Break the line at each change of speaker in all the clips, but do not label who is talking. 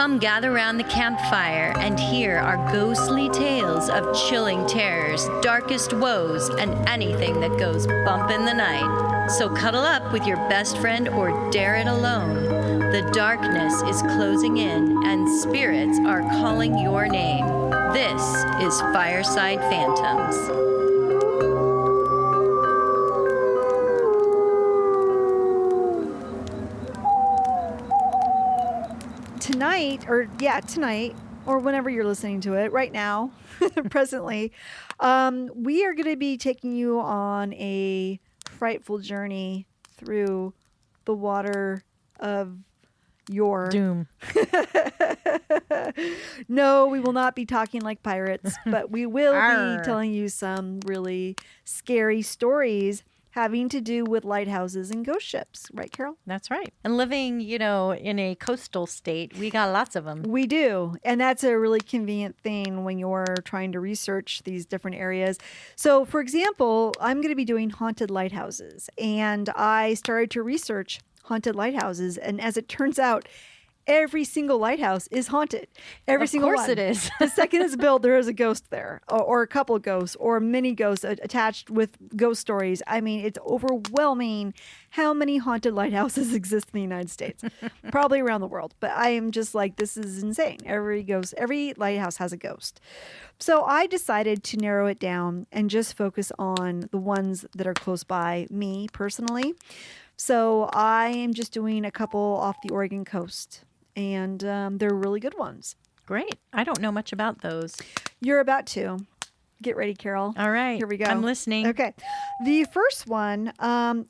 Come gather round the campfire and hear our ghostly tales of chilling terrors, darkest woes, and anything that goes bump in the night. So cuddle up with your best friend or dare it alone. The darkness is closing in and spirits are calling your name. This is Fireside Phantoms.
Tonight, or whenever you're listening to it, right now, presently, we are going to be taking you on a frightful journey through the water of your
doom.
No, we will not be talking like pirates, but we will be telling you some really scary stories having to do with lighthouses and ghost ships. Right, Carol?
That's right. And living, in a coastal state, we got lots of them.
We do. And that's a really convenient thing when you're trying to research these different areas. So, for example, I'm going to be doing haunted lighthouses. And I started to research haunted lighthouses. And as it turns out, every single lighthouse is haunted. Every single one.
Of course it is.
The second it's built, there is a ghost there, or a couple of ghosts, or many ghosts attached with ghost stories. I mean, it's overwhelming how many haunted lighthouses exist in the United States, probably around the world. But I am just like, this is insane. Every lighthouse has a ghost. So I decided to narrow it down and just focus on the ones that are close by me personally. So I am just doing a couple off the Oregon coast. And they're really good ones.
Great. I don't know much about those.
You're about to. Get ready, Carol.
All right.
Here we go.
I'm listening.
Okay. The first one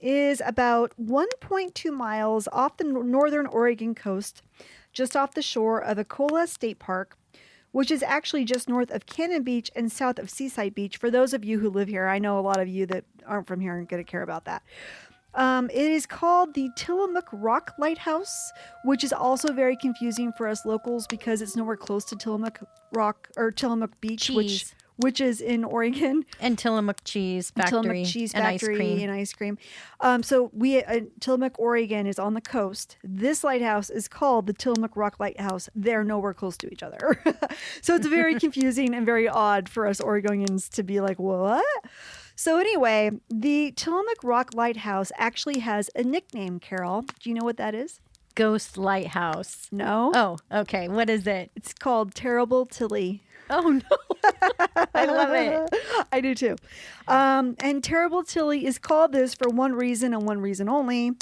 is about 1.2 miles off the northern Oregon coast, just off the shore of Ecola State Park, which is actually just north of Cannon Beach and south of Seaside Beach. For those of you who live here, I know a lot of you that aren't from here aren't going to care about that. It is called the Tillamook Rock Lighthouse, which is also very confusing for us locals because it's nowhere close to Tillamook Rock or Tillamook Beach, which is in Oregon.
And Tillamook Cheese Factory.
Tillamook Cheese Factory and ice cream. So Tillamook, Oregon is on the coast. This lighthouse is called the Tillamook Rock Lighthouse. They're nowhere close to each other. So it's very confusing and very odd for us Oregonians to be like, what? So anyway, the Tillamook Rock Lighthouse actually has a nickname, Carol. Do you know what that is?
Ghost Lighthouse.
No.
Oh, okay. What is it?
It's called Terrible Tilly.
Oh, no. I love it.
I do too. And Terrible Tilly is called this for one reason and one reason only,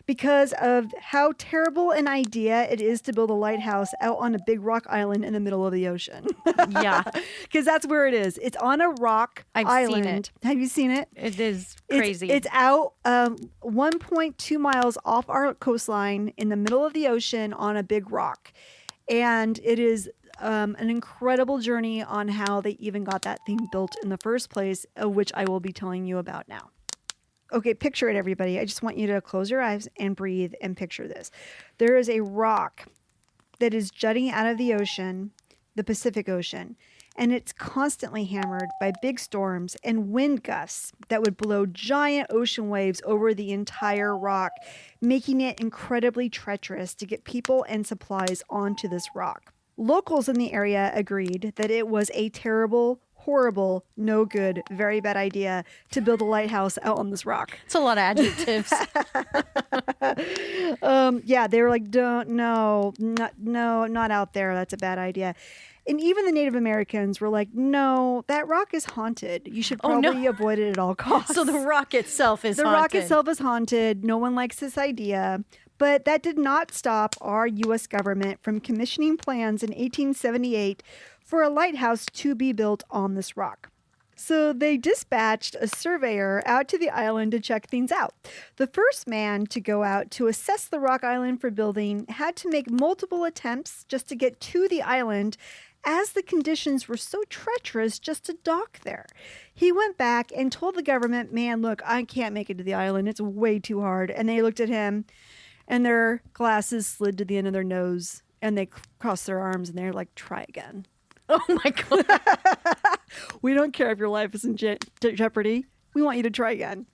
because of how terrible an idea it is to build a lighthouse out on a big rock island in the middle of the ocean.
Yeah.
Because that's where it is. It's on a rock island.
I've seen it.
Have you seen it?
It is crazy.
It's out 1.2 miles off our coastline in the middle of the ocean on a big rock. And it is an incredible journey on how they even got that thing built in the first place, which I will be telling you about now. Okay, picture it, everybody. I just want you to close your eyes and breathe and picture this. There is a rock that is jutting out of the ocean, the Pacific Ocean, and it's constantly hammered by big storms and wind gusts that would blow giant ocean waves over the entire rock, making it incredibly treacherous to get people and supplies onto this rock. Locals in the area agreed that it was a terrible, horrible, no good, very bad idea to build a lighthouse out on this rock.
It's a lot of adjectives.
Yeah, they were like, not out there. That's a bad idea. And even the Native Americans were like, no, that rock is haunted. You should probably avoid it at all costs.
So the rock itself is haunted.
The rock itself is haunted. No one likes this idea. But that did not stop our U.S. government from commissioning plans in 1878 for a lighthouse to be built on this rock. So they dispatched a surveyor out to the island to check things out. The first man to go out to assess the rock island for building had to make multiple attempts just to get to the island, as the conditions were so treacherous just to dock there. He went back and told the government, man, look, I can't make it to the island. It's way too hard. And they looked at him, and their glasses slid to the end of their nose, and they crossed their arms, and they're like, try again.
Oh, my God.
We don't care if your life is in jeopardy. We want you to try again.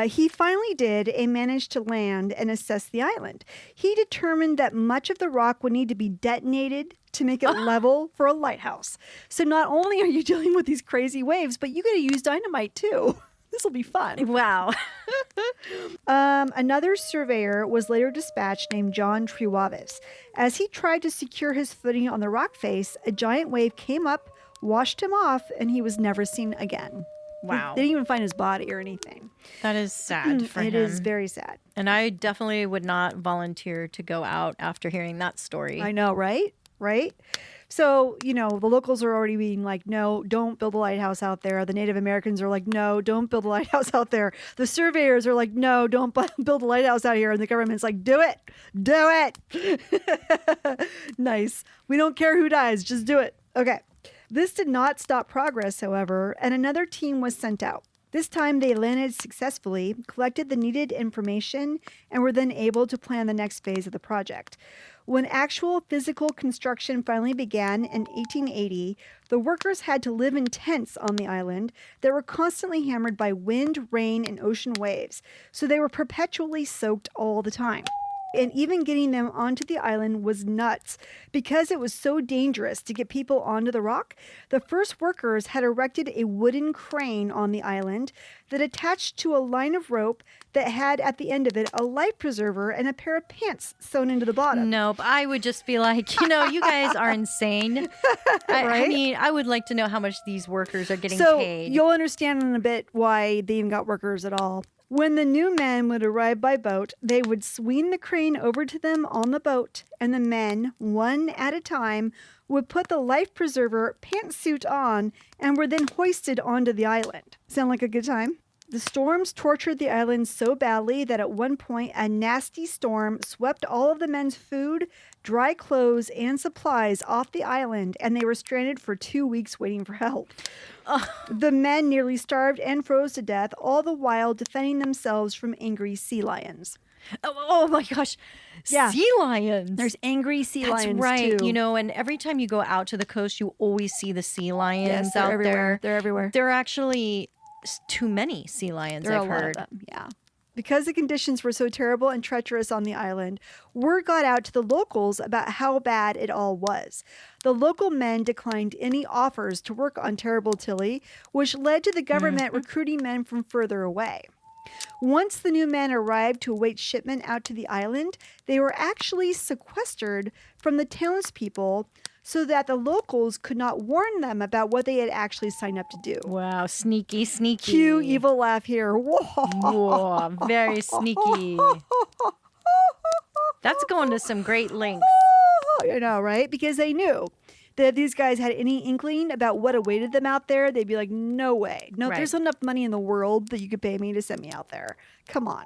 He finally did and managed to land and assess the island. He determined that much of the rock would need to be detonated to make it level for a lighthouse. So not only are you dealing with these crazy waves, but you got to use dynamite too. This will be fun.
Wow.
Another surveyor was later dispatched named John Triwavis. As he tried to secure his footing on the rock face, a giant wave came up, washed him off, and he was never seen again.
Wow.
They didn't even find his body or anything.
That is sad for him.
It is very sad.
And I definitely would not volunteer to go out after hearing that story.
I know, right? Right? So, the locals are already being like, no, don't build a lighthouse out there. The Native Americans are like, no, don't build a lighthouse out there. The surveyors are like, no, don't build a lighthouse out here. And the government's like, do it. Do it. Nice. We don't care who dies. Just do it. Okay. This did not stop progress, however, and another team was sent out. This time they landed successfully, collected the needed information, and were then able to plan the next phase of the project. When actual physical construction finally began in 1880, the workers had to live in tents on the island that were constantly hammered by wind, rain, and ocean waves, so they were perpetually soaked all the time. And even getting them onto the island was nuts. Because it was so dangerous to get people onto the rock, the first workers had erected a wooden crane on the island that attached to a line of rope that had at the end of it a life preserver and a pair of pants sewn into the bottom.
Nope. I would just be like, you guys are insane. I
Right?
mean, I would like to know how much these workers are getting
So
paid.
you'll understand in a bit why they even got workers at all. When the new men would arrive by boat, they would swing the crane over to them on the boat, and the men, one at a time, would put the life preserver pantsuit on and were then hoisted onto the island. Sound like a good time? The storms tortured the island so badly that at one point a nasty storm swept all of the men's food, dry clothes, and supplies off the island, and they were stranded for 2 weeks waiting for help. The men nearly starved and froze to death, all the while defending themselves from angry sea lions.
Oh my gosh.
Yeah.
Sea lions.
There's angry sea
That's
lions
right.
too.
And every time you go out to the coast, you always see the sea lions
Yes, they're
out
everywhere.
there.
They're everywhere.
There are actually too many sea lions,
There are
I've
a lot
heard.
of them, yeah. Because the conditions were so terrible and treacherous on the island, word got out to the locals about how bad it all was. The local men declined any offers to work on Terrible Tilly, which led to the government recruiting men from further away. Once the new men arrived to await shipment out to the island, they were actually sequestered from the townspeople so that the locals could not warn them about what they had actually signed up to do.
Wow, sneaky.
Cue evil laugh here.
Whoa, very sneaky. That's going to some great lengths.
Right? Because they knew that if these guys had any inkling about what awaited them out there, they'd be like, no way. No,
Right.
there's enough money in the world that you could pay me to send me out there. Come on.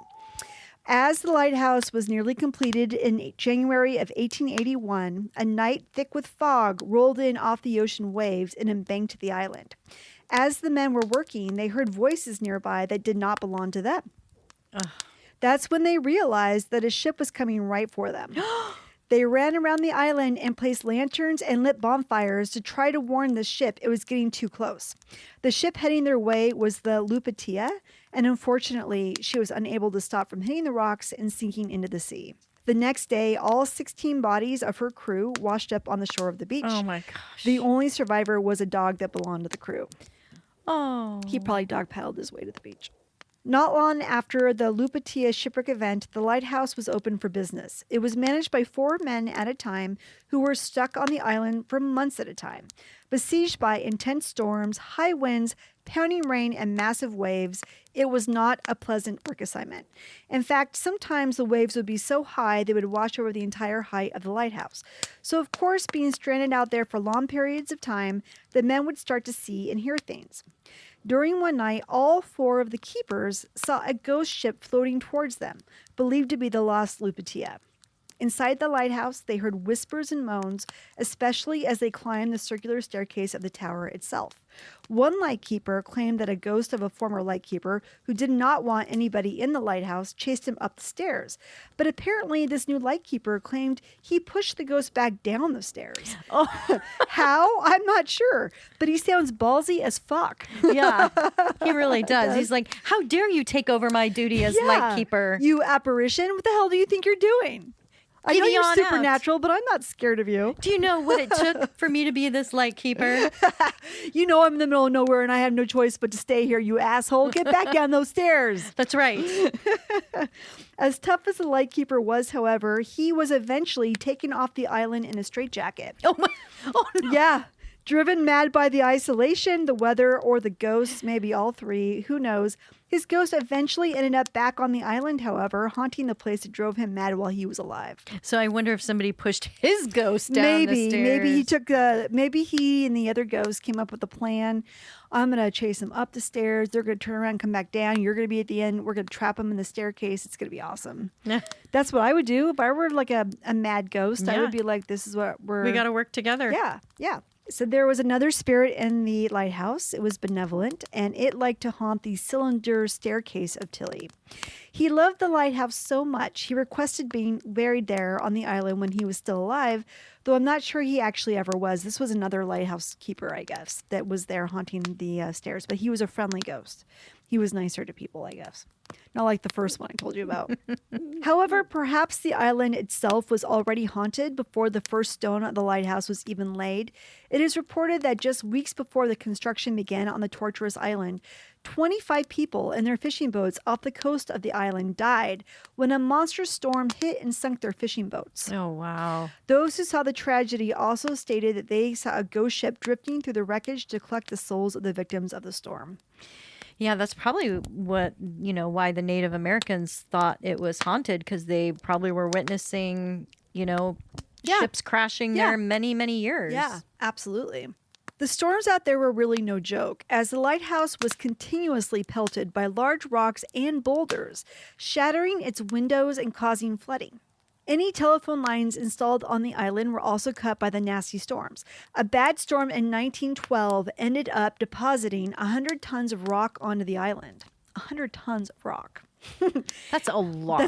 As the lighthouse was nearly completed in January of 1881, a night thick with fog rolled in off the ocean waves and embanked the island. As the men were working, they heard voices nearby that did not belong to them. That's when they realized that a ship was coming right for them. They ran around the island and placed lanterns and lit bonfires to try to warn the ship it was getting too close. The ship heading their way was the Lupatia, and unfortunately, she was unable to stop from hitting the rocks and sinking into the sea. The next day, all 16 bodies of her crew washed up on the shore of the beach.
Oh my gosh.
The only survivor was a dog that belonged to the crew.
Oh.
He probably dog-paddled his way to the beach. Not long after the Lupatia shipwreck event, the lighthouse was open for business. It was managed by 4 men at a time who were stuck on the island for months at a time. Besieged by intense storms, high winds, pounding rain, and massive waves, it was not a pleasant work assignment. In fact, sometimes the waves would be so high they would wash over the entire height of the lighthouse. So, of course, being stranded out there for long periods of time, the men would start to see and hear things. During one night, all 4 of the keepers saw a ghost ship floating towards them, believed to be the lost Lupatia. Inside the lighthouse, they heard whispers and moans, especially as they climbed the circular staircase of the tower itself. One lightkeeper claimed that a ghost of a former lightkeeper who did not want anybody in the lighthouse chased him up the stairs. But apparently, this new lightkeeper claimed he pushed the ghost back down the stairs. Oh. How? I'm not sure. But he sounds ballsy as fuck.
Yeah, he really does. He's like, how dare you take over my duty as lightkeeper?
You apparition, what the hell do you think you're doing? I know you're supernatural, but I'm not scared of you.
Do you know what it took for me to be this lightkeeper?
You know I'm in the middle of nowhere and I have no choice but to stay here, you asshole. Get back down those stairs.
That's right.
As tough as the lightkeeper was, however, he was eventually taken off the island in a straitjacket.
Oh, my. Oh, no.
Yeah. Driven mad by the isolation, the weather, or the ghosts, maybe all three, who knows. His ghost eventually ended up back on the island, however, haunting the place that drove him mad while he was alive.
So I wonder if somebody pushed his ghost down the stairs.
Maybe he and the other ghost came up with a plan. I'm going to chase him up the stairs. They're going to turn around, come back down. You're going to be at the end. We're going to trap him in the staircase. It's going to be awesome. That's what I would do. If I were like a mad ghost, I would be like, this is what we
got to work together.
Yeah. So there was another spirit in the lighthouse. It was benevolent, and it liked to haunt the cylinder staircase of Tilly. He loved the lighthouse so much, he requested being buried there on the island when he was still alive, though I'm not sure he actually ever was. This was another lighthouse keeper, I guess, that was there haunting the stairs, but he was a friendly ghost. He was nicer to people, I guess. Not like the first one I told you about. However, perhaps the island itself was already haunted before the first stone of the lighthouse was even laid. It is reported that just weeks before the construction began on the tortuous island, 25 people in their fishing boats off the coast of the island died when a monstrous storm hit and sunk their fishing boats.
Oh, wow.
Those who saw the tragedy also stated that they saw a ghost ship drifting through the wreckage to collect the souls of the victims of the storm.
Yeah, that's probably what, why the Native Americans thought it was haunted, because they probably were witnessing, ships crashing there many, many years.
Yeah, absolutely. The storms out there were really no joke, as the lighthouse was continuously pelted by large rocks and boulders, shattering its windows and causing flooding. Any telephone lines installed on the island were also cut by the nasty storms. A bad storm in 1912 ended up depositing 100 tons of rock onto the island. 100 tons of rock.
That's a lot.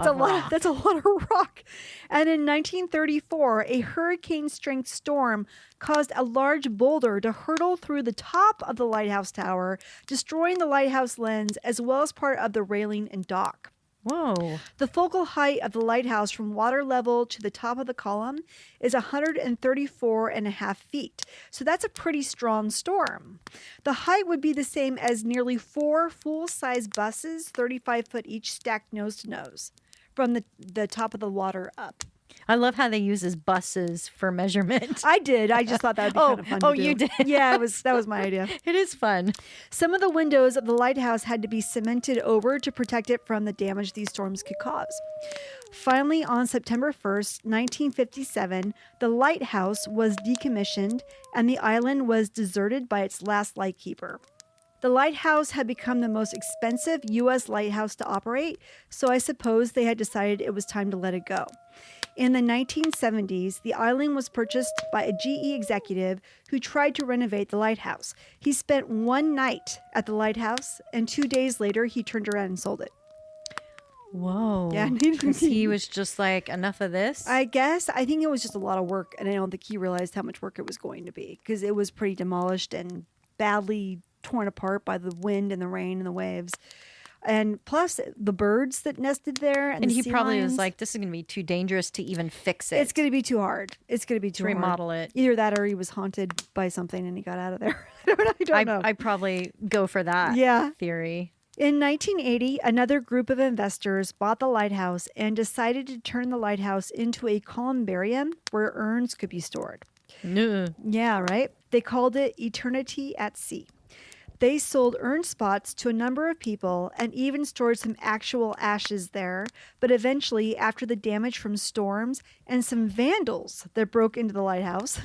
That's a lot of rock. And in 1934, a hurricane-strength storm caused a large boulder to hurtle through the top of the lighthouse tower, destroying the lighthouse lens as well as part of the railing and dock.
Whoa.
The focal height of the lighthouse from water level to the top of the column is 134.5 feet. So that's a pretty strong storm. The height would be the same as nearly 4 full-size buses, 35 foot each, stacked nose to nose from the top of the water up.
I love how they use as buses for measurement.
I did. I just thought that would be kind of fun to do.
You did?
Yeah, that was my idea.
It is fun.
Some of the windows of the lighthouse had to be cemented over to protect it from the damage these storms could cause. Finally, on September 1st, 1957, the lighthouse was decommissioned and the island was deserted by its last lightkeeper. The lighthouse had become the most expensive U.S. lighthouse to operate, so I suppose they had decided it was time to let it go. In the 1970s, the island was purchased by a GE executive who tried to renovate the lighthouse. He spent one night at the lighthouse, and 2 days later, he turned around and sold it.
Whoa.
Yeah.
He was just like, enough of this?
I guess. I think it was just a lot of work, and I don't think he realized how much work it was going to be, because it was pretty demolished and badly torn apart by the wind and the rain and the waves. And plus the birds that nested there. And
he probably
lions.
was like, this is going to be too dangerous to even fix it.
It's going to be too hard. It's going to be too hard.
Remodel it.
Either that or he was haunted by something and he got out of there. I don't know.
I'd probably go for that theory.
In 1980, another group of investors bought the lighthouse and decided to turn the lighthouse into a columbarium where urns could be stored.
No.
Yeah, right? They called it Eternity at Sea. They sold urn spots to a number of people and even stored some actual ashes there. But eventually, after the damage from storms and some vandals that broke into the lighthouse,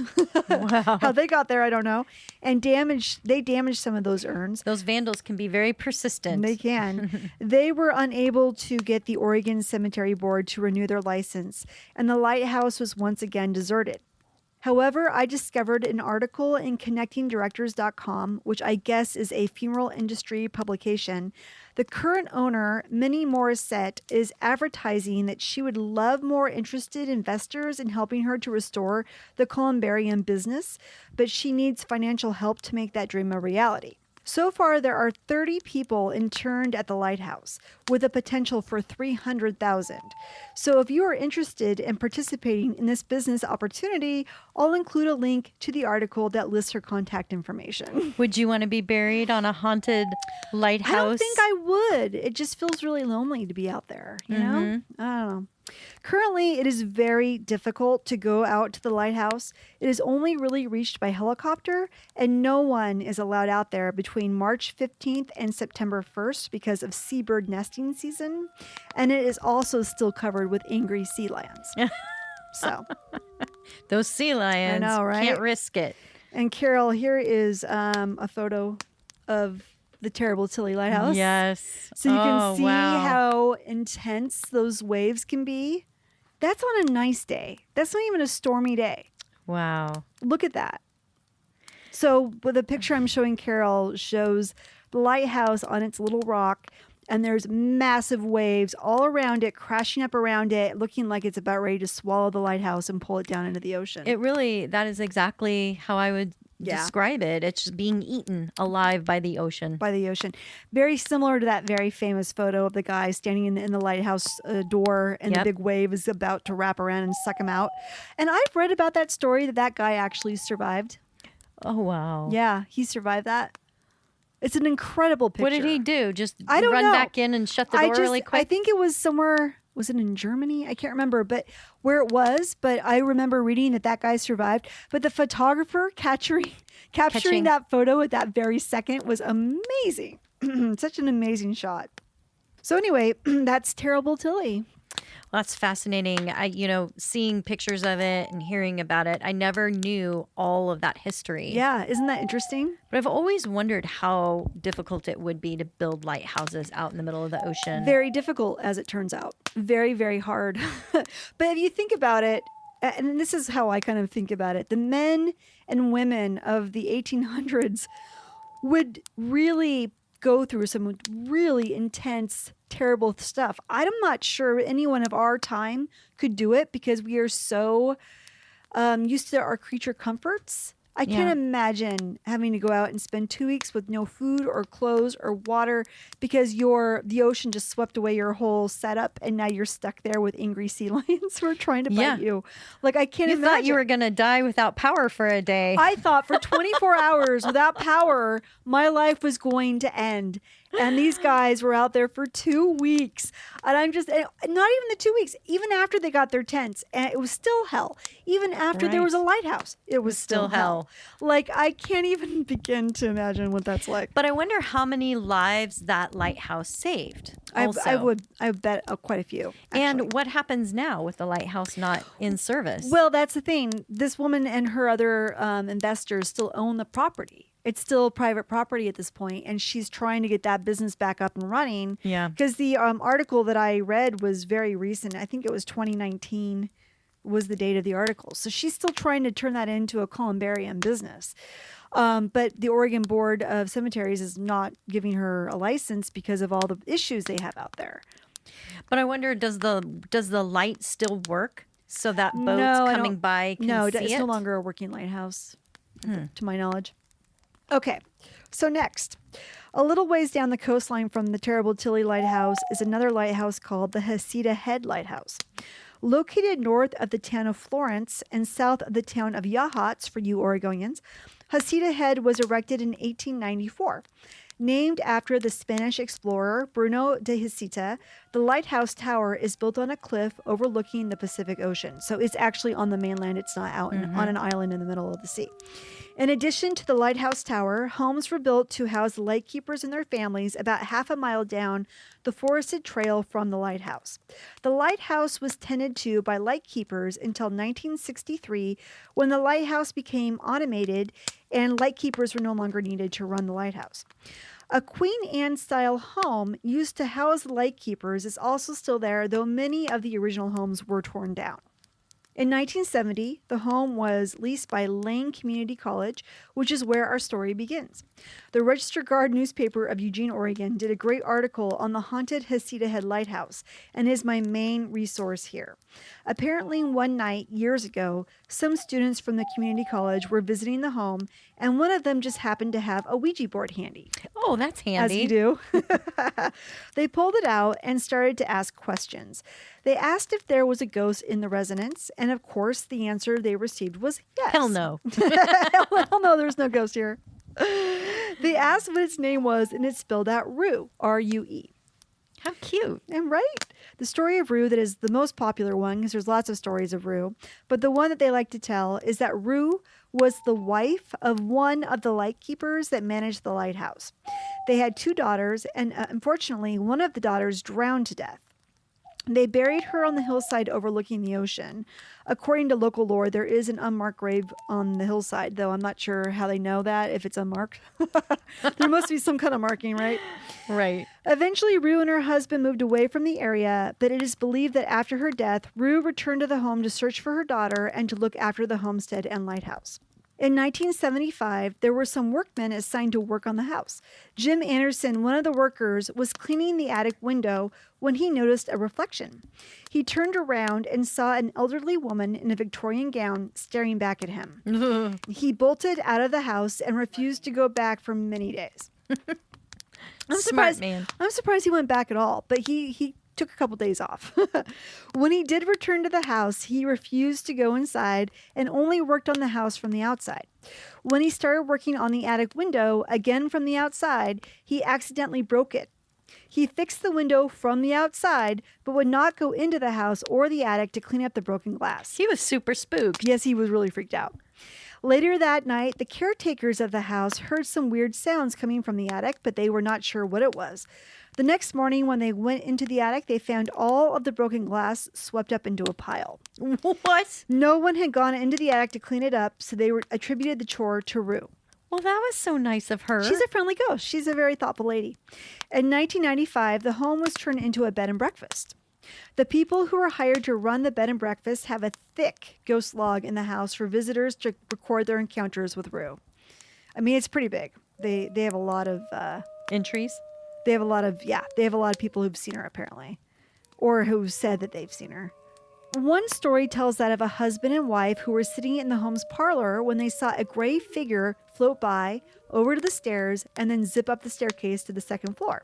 Wow.
how they got there, I don't know, and they damaged some of those urns.
Those vandals can be very persistent.
They can. They were unable to get the Oregon Cemetery Board to renew their license, and the lighthouse was once again deserted. However, I discovered an article in connectingdirectors.com, which I guess is a funeral industry publication. The current owner, Minnie Morissette, is advertising that she would love more interested investors in helping her to restore the columbarium business, but she needs financial help to make that dream a reality. So far, there are 30 people interned at the lighthouse, with a potential for 300,000. So if you are interested in participating in this business opportunity, I'll include a link to the article that lists her contact information.
Would you want to be buried on a haunted lighthouse?
I don't think I would. It just feels really lonely to be out there, you know? I don't know. Currently, it is very difficult to go out to the lighthouse. It is only really reached by helicopter, and no one is allowed out there between March 15th and September 1st because of seabird nesting season. And it is also still covered with angry sea lions. So,
those sea lions,
I know, right?
Can't risk it.
And Carol, here is a photo of the terrible Tilly Lighthouse.
Yes.
So you can see
wow.
how intense those waves can be. That's on a nice day. That's not even a stormy day.
Wow.
Look at that. So the picture I'm showing Carol shows the lighthouse on its little rock, and there's massive waves all around it, crashing up around it, looking like it's about ready to swallow the lighthouse and pull it down into the ocean.
That is exactly how I would describe it. It's just being eaten alive by the ocean.
By the ocean. Very similar to that very famous photo of the guy standing in the lighthouse door, and the big wave is about to wrap around and suck him out. And I've read about that story that guy actually survived.
Oh, wow.
Yeah, he survived that. It's an incredible picture.
What did he do? Just
I don't
run
know.
back in and shut the door really quick?
I think it was somewhere, was it in Germany? I can't remember, but where it was. But I remember reading that guy survived. But the photographer capturing that photo at that very second was amazing. Such an amazing shot. So anyway, that's Terrible Tilly.
Well, that's fascinating. Seeing pictures of it and hearing about it, I never knew all of that history.
Yeah, isn't that interesting?
But I've always wondered how difficult it would be to build lighthouses out in the middle of the ocean.
Very difficult, as it turns out. Very, very hard. But if you think about it, and this is how I kind of think about it, the men and women of the 1800s would really go through some really intense, terrible stuff. I'm not sure anyone of our time could do it because we are so used to our creature comforts. I can't imagine having to go out and spend 2 weeks with no food or clothes or water because the ocean just swept away your whole setup, and now you're stuck there with angry sea lions who are trying to bite you. Like, I can't imagine.
You thought you were going to die without power for a day.
I thought for 24 hours without power, my life was going to end. And these guys were out there for 2 weeks. And I'm just, not even the 2 weeks, even after they got their tents, and it was still hell. Even after there was a lighthouse, it was still hell. Like, I can't even begin to imagine what that's like.
But I wonder how many lives that lighthouse saved.
I would bet quite a few. Actually.
And what happens now with the lighthouse not in service?
Well, that's the thing. This woman and her other investors still own the property. It's still private property at this point, and she's trying to get that business back up and running.
Yeah.
Because the article that I read was very recent. I think it was 2019 was the date of the article. So she's still trying to turn that into a columbarium business. But the Oregon Board of Cemeteries is not giving her a license because of all the issues they have out there.
But I wonder, does the light still work so that boats coming by can see
it's
it?
no longer a working lighthouse, to my knowledge. Okay, so next, a little ways down the coastline from the Terrible Tilly Lighthouse is another lighthouse called the Heceta Head Lighthouse. Located north of the town of Florence and south of the town of Yachats for you Oregonians, Hesita Head was erected in 1894. Named after the Spanish explorer Bruno de Hesita, the The Lighthouse Tower is built on a cliff overlooking the Pacific Ocean. So it's actually on the mainland. It's not out on an island in the middle of the sea. In addition to the Lighthouse Tower, homes were built to house the lightkeepers and their families about half a mile down the forested trail from the lighthouse. The lighthouse was tended to by lightkeepers until 1963, when the lighthouse became automated and lightkeepers were no longer needed to run the lighthouse. A Queen Anne-style home used to house the lightkeepers is also still there, though many of the original homes were torn down. In 1970, the home was leased by Lane Community College, which is where our story begins. The Register Guard newspaper of Eugene, Oregon, did a great article on the haunted Heceta Head Lighthouse and is my main resource here. Apparently, one night, years ago, some students from the community college were visiting the home, and one of them just happened to have a Ouija board handy.
Oh, that's handy.
As you do. They pulled it out and started to ask questions. They asked if there was a ghost in the residence, and of course, the answer they received was yes.
Hell no.
Hell no, there's no ghost here. They asked what its name was, and it spelled out Rue, R-U-E.
How cute.
And right? The story of Rue that is the most popular one, because there's lots of stories of Rue, but the one that they like to tell is that Rue was the wife of one of the lightkeepers that managed the lighthouse. They had 2 daughters, and unfortunately, one of the daughters drowned to death. They buried her on the hillside overlooking the ocean. According to local lore, there is an unmarked grave on the hillside, though I'm not sure how they know that, if it's unmarked. There must be some kind of marking, right?
Right.
Eventually, Rue and her husband moved away from the area, but it is believed that after her death, Rue returned to the home to search for her daughter and to look after the homestead and lighthouse. In 1975, there were some workmen assigned to work on the house. Jim Anderson, one of the workers, was cleaning the attic window when he noticed a reflection. He turned around and saw an elderly woman in a Victorian gown staring back at him. He bolted out of the house and refused to go back for many days. I'm surprised he went back at all, but he took a couple days off. When he did return to the house, he refused to go inside and only worked on the house from the outside. When he started working on the attic window, again from the outside, he accidentally broke it. He fixed the window from the outside, but would not go into the house or the attic to clean up the broken glass.
He was super spooked.
Yes, he was really freaked out. Later that night, the caretakers of the house heard some weird sounds coming from the attic, but they were not sure what it was. The next morning, when they went into the attic, they found all of the broken glass swept up into a pile.
What?
No one had gone into the attic to clean it up, so they attributed the chore to Rue.
Well, that was so nice of her.
She's a friendly ghost. She's a very thoughtful lady. In 1995, the home was turned into a bed and breakfast. The people who were hired to run the bed and breakfast have a thick ghost log in the house for visitors to record their encounters with Rue. I mean, it's pretty big. They have a lot of
entries.
They have a lot of people who've seen her apparently, or who said that they've seen her. One story tells that of a husband and wife who were sitting in the home's parlor when they saw a gray figure float by over to the stairs and then zip up the staircase to the second floor.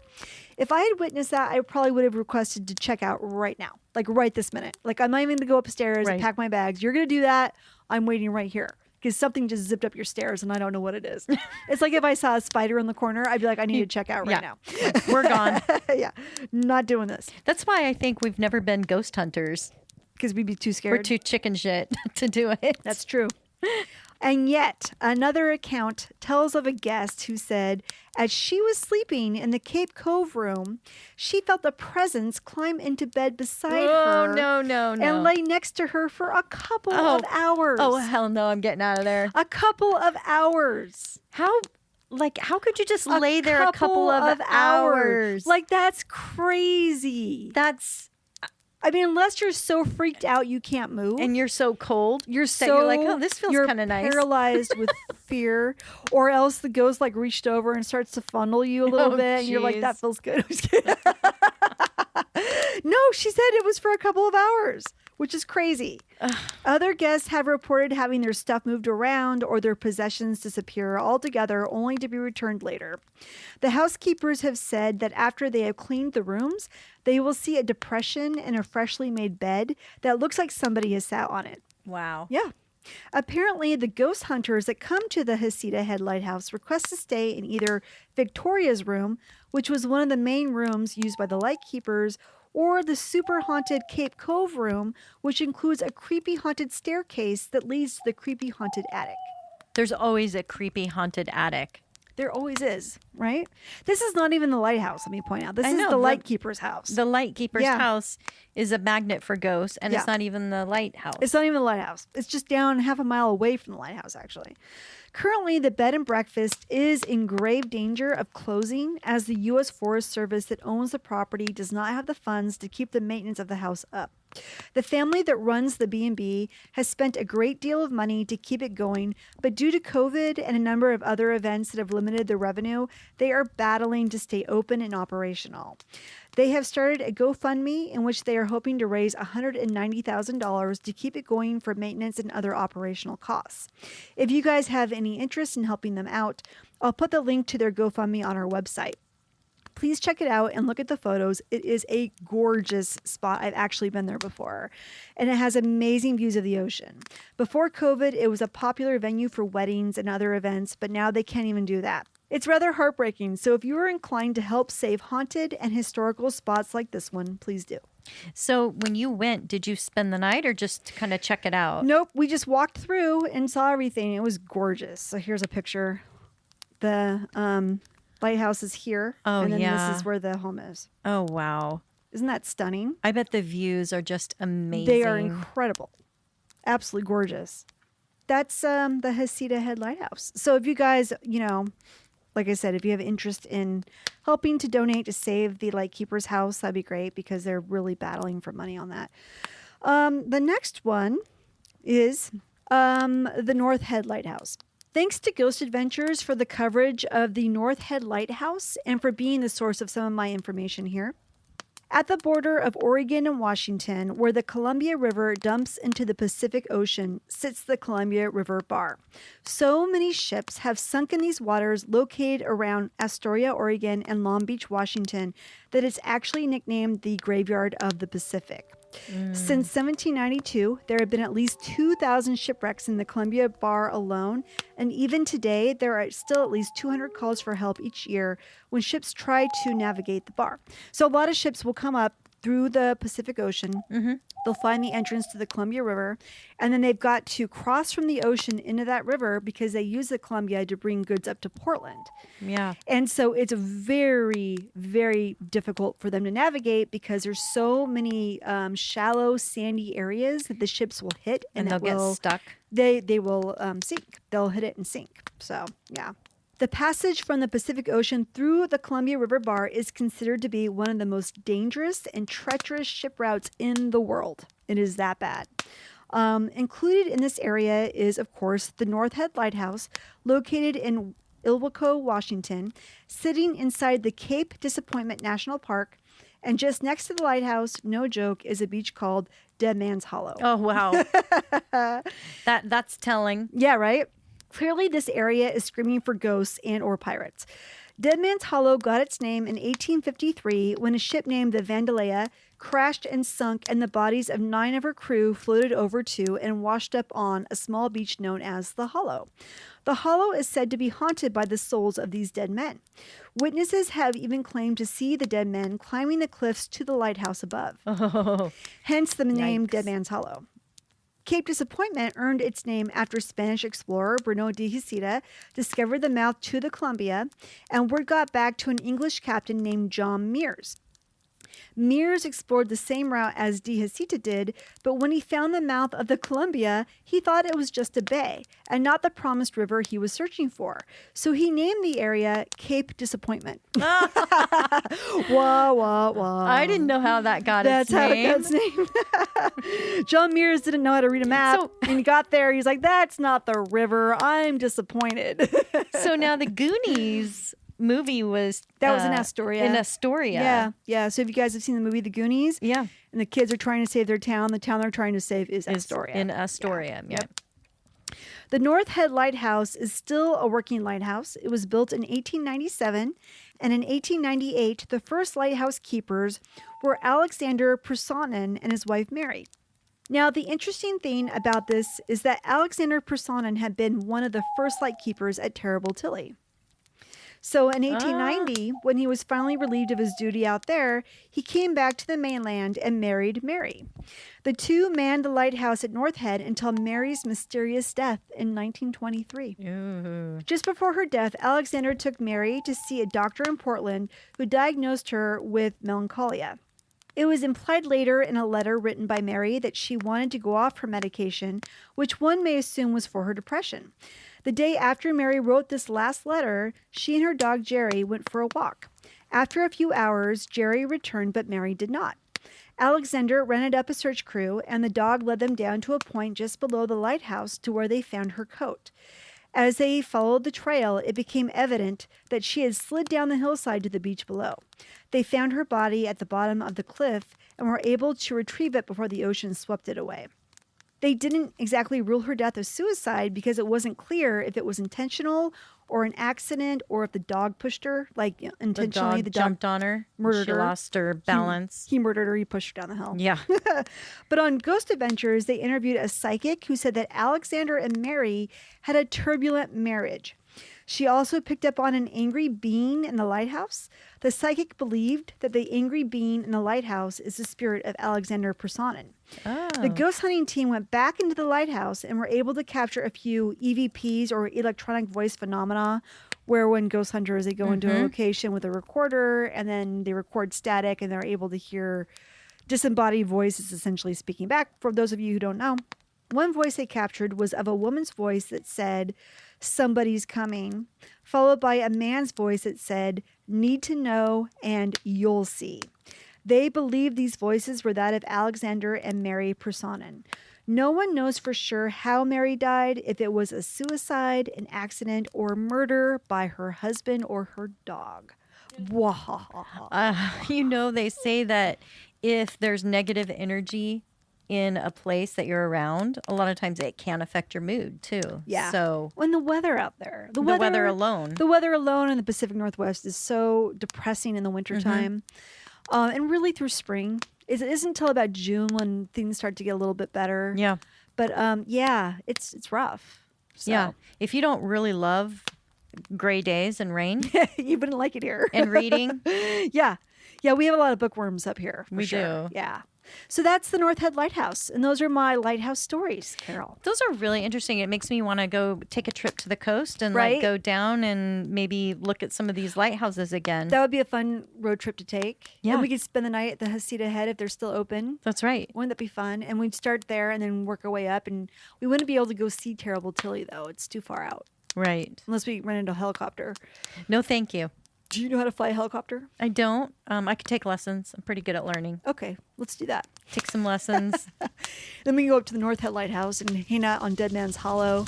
If I had witnessed that, I probably would have requested to check out right now, like right this minute. Like, I'm not even going to go upstairs and pack my bags. You're going to do that. I'm waiting right here because something just zipped up your stairs and I don't know what it is. It's like if I saw a spider in the corner, I'd be like, I need to check out right now.
We're gone.
Yeah, not doing this.
That's why I think we've never been ghost hunters.
Because we'd be too scared.
We're too chicken shit to do it.
That's true. And yet, another account tells of a guest who said, as she was sleeping in the Cape Cove room, she felt a presence climb into bed beside her.
No.
And lay next to her for a couple of hours.
Oh, hell no, I'm getting out of there.
A couple of hours.
How could you just lay there a couple of hours?
Like, that's crazy. I mean, unless you're so freaked out you can't move.
And you're so cold. You're like, oh, this feels kind of nice.
You're paralyzed with fear. Or else the ghost like reached over and starts to fondle you a little bit. And you're like, that feels good. No, she said it was for a couple of hours, which is crazy. Other guests have reported having their stuff moved around or their possessions disappear altogether, only to be returned later. The housekeepers have said that after they have cleaned the rooms, they will see a depression in a freshly made bed that looks like somebody has sat on it.
Wow.
Yeah. Apparently, the ghost hunters that come to the Hesita Head Lighthouse request to stay in either Victoria's room, which was one of the main rooms used by the lightkeepers, or the super haunted Cape Cove room, which includes a creepy haunted staircase that leads to the creepy haunted attic.
There's always a creepy haunted attic.
There always is, right? This is not even the lighthouse, let me point out. This is the Lightkeeper's house.
The Lightkeeper's house is a magnet for ghosts, and it's not even the lighthouse.
It's not even the lighthouse. It's just down half a mile away from the lighthouse, actually. Currently, the bed and breakfast is in grave danger of closing as the U.S. Forest Service that owns the property does not have the funds to keep the maintenance of the house up. The family that runs the B&B has spent a great deal of money to keep it going, but due to COVID and a number of other events that have limited their revenue, they are battling to stay open and operational. They have started a GoFundMe in which they are hoping to raise $190,000 to keep it going for maintenance and other operational costs. If you guys have any interest in helping them out, I'll put the link to their GoFundMe on our website. Please check it out and look at the photos. It is a gorgeous spot. I've actually been there before. And it has amazing views of the ocean. Before COVID, it was a popular venue for weddings and other events, but now they can't even do that. It's rather heartbreaking. So if you are inclined to help save haunted and historical spots like this one, please do.
So when you went, did you spend the night or just kind of check it out?
Nope. We just walked through and saw everything. It was gorgeous. So here's a picture. The lighthouse is here.
Oh,
and then
yeah.
this is where the home is.
Oh, wow.
Isn't that stunning?
I bet the views are just amazing.
They are incredible. Absolutely gorgeous. That's the Heceta Head Lighthouse. So if you guys, like I said, if you have interest in helping to donate to save the Lightkeeper's house, that'd be great because they're really battling for money on that. The next one is the North Head Lighthouse. Thanks to Ghost Adventures for the coverage of the North Head Lighthouse and for being the source of some of my information here. At the border of Oregon and Washington, where the Columbia River dumps into the Pacific Ocean, sits the Columbia River Bar. So many ships have sunk in these waters located around Astoria, Oregon, and Long Beach, Washington, that it's actually nicknamed the Graveyard of the Pacific. Since 1792, there have been at least 2,000 shipwrecks in the Columbia Bar alone, and even today, there are still at least 200 calls for help each year when ships try to navigate the bar. So a lot of ships will come up through the Pacific Ocean. Mm-hmm. They'll find the entrance to the Columbia River, and then they've got to cross from the ocean into that river because they use the Columbia to bring goods up to Portland.
Yeah.
And so it's very, very difficult for them to navigate because there's so many shallow, sandy areas that the ships will hit.
And they'll get stuck.
They will sink. They'll hit it and sink. So, yeah. The passage from the Pacific Ocean through the Columbia River Bar is considered to be one of the most dangerous and treacherous ship routes in the world. It is that bad. Included in this area is, of course, the North Head Lighthouse, located in Ilwaco, Washington, sitting inside the Cape Disappointment National Park. And just next to the lighthouse, no joke, is a beach called Dead Man's Hollow.
Oh, wow. That's telling.
Yeah, right? Clearly, this area is screaming for ghosts and or pirates. Dead Man's Hollow got its name in 1853 when a ship named the Vandalia crashed and sunk, and the bodies of 9 of her crew floated over to and washed up on a small beach known as the Hollow. The Hollow is said to be haunted by the souls of these dead men. Witnesses have even claimed to see the dead men climbing the cliffs to the lighthouse above.
Oh,
Hence the name
yikes.
Dead Man's Hollow. Cape Disappointment earned its name after Spanish explorer Bruno de Hesita discovered the mouth to the Columbia, and word got back to an English captain named John Meares. Meares explored the same route as de Hesita did, but when he found the mouth of the Columbia, he thought it was just a bay and not the promised river he was searching for. So he named the area Cape Disappointment. Wah, wah, wah.
I didn't know how that got its name.
That's how it got its name. John Meares didn't know how to read a map. And he got there. He's like, that's not the river. I'm disappointed.
So now the Goonies movie was...
That was in Astoria.
In Astoria.
Yeah. So if you guys have seen the movie The Goonies,
Yeah.
and the kids are trying to save their town, the town they're trying to save is Astoria.
In Astoria, yeah.
Yep. The North Head Lighthouse is still a working lighthouse. It was built in 1897, and in 1898, the first lighthouse keepers were Alexander Prusanen and his wife Mary. Now, the interesting thing about this is that Alexander Prusanen had been one of the first lightkeepers at Terrible Tilly. So in 1890, when he was finally relieved of his duty out there, he came back to the mainland and married Mary. The two manned the lighthouse at North Head until Mary's mysterious death in 1923.
Ooh.
Just before her death, Alexander took Mary to see a doctor in Portland who diagnosed her with melancholia. It was implied later in a letter written by Mary that she wanted to go off her medication, which one may assume was for her depression. The day after Mary wrote this last letter, she and her dog Jerry went for a walk. After a few hours, Jerry returned, but Mary did not. Alexander rented up a search crew, and the dog led them down to a point just below the lighthouse to where they found her coat. As they followed the trail, it became evident that she had slid down the hillside to the beach below. They found her body at the bottom of the cliff and were able to retrieve it before the ocean swept it away. They didn't exactly rule her death a suicide because it wasn't clear if it was intentional or an accident or if the dog pushed her, like intentionally.
The dog jumped on her.
Murdered
she
her.
Lost her balance.
He murdered her. He pushed her down the hill.
Yeah.
But on Ghost Adventures, they interviewed a psychic who said that Alexander and Mary had a turbulent marriage. She also picked up on an angry being in the lighthouse. The psychic believed that the angry being in the lighthouse is the spirit of Alexander Personin.
Oh.
The ghost hunting team went back into the lighthouse and were able to capture a few EVPs or electronic voice phenomena, where when ghost hunters, they go into a location with a recorder and then they record static and they're able to hear disembodied voices essentially speaking back. For those of you who don't know, one voice they captured was of a woman's voice that said, "Somebody's coming," followed by a man's voice that said, "Need to know and you'll see." They believed these voices were that of Alexander and Mary Personin. No one knows for sure how Mary died, if it was a suicide, an accident, or murder by her husband or her dog.
They say that if there's negative energy in a place that you're around, a lot of times it can affect your mood too.
Yeah.
So
when the weather out there,
the weather alone
in the Pacific Northwest is so depressing in the wintertime. And really through spring. It isn't until about June when things start to get a little bit better.
Yeah.
But it's rough. So.
Yeah. If you don't really love gray days and rain,
you wouldn't like it here.
and reading.
Yeah. Yeah, we have a lot of bookworms up here.
We do.
Yeah. So that's the North Head Lighthouse. And those are my lighthouse stories, Carol.
Those are really interesting. It makes me want to go take a trip to the coast and
Right?
like go down and maybe look at some of these lighthouses again.
That would be a fun road trip to take.
Yeah.
And we could spend the night at the Heceta Head if they're still open.
That's right.
Wouldn't that be fun? And we'd start there and then work our way up. And we wouldn't be able to go see Terrible Tilly, though. It's too far out.
Right.
Unless we rent into a helicopter.
No, thank you.
Do you know how to fly a helicopter?
I don't. I could take lessons. I'm pretty good at learning.
Okay, let's do that.
Take some lessons.
Then we can go up to the North Head Lighthouse and hang out on Dead Man's Hollow.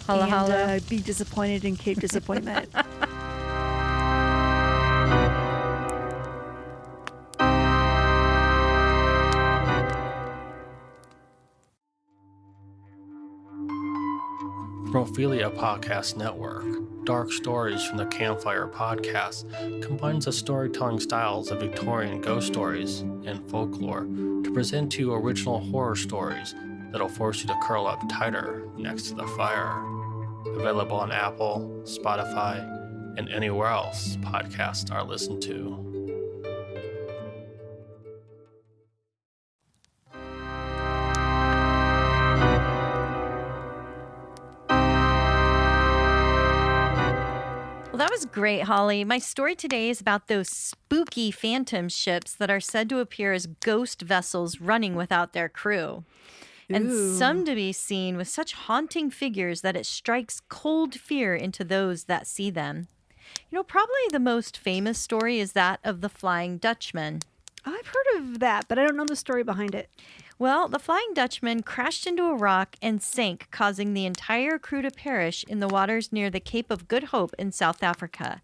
Holla,
and,
holla.
Be disappointed in Cape Disappointment.
From Ophelia Podcast Network, Dark Stories from the Campfire Podcast combines the storytelling styles of Victorian ghost stories and folklore to present to you original horror stories that'll force you to curl up tighter next to the fire. Available on Apple, Spotify, and anywhere else podcasts are listened to.
That was great, Holly. My story today is about those spooky phantom ships that are said to appear as ghost vessels running without their crew. And
Ooh.
some to be seen with such haunting figures that it strikes cold fear into those that see them. Probably the most famous story is that of the Flying Dutchmen.
I've heard of that, but I don't know the story behind it.
Well, the Flying Dutchman crashed into a rock and sank, causing the entire crew to perish in the waters near the Cape of Good Hope in South Africa.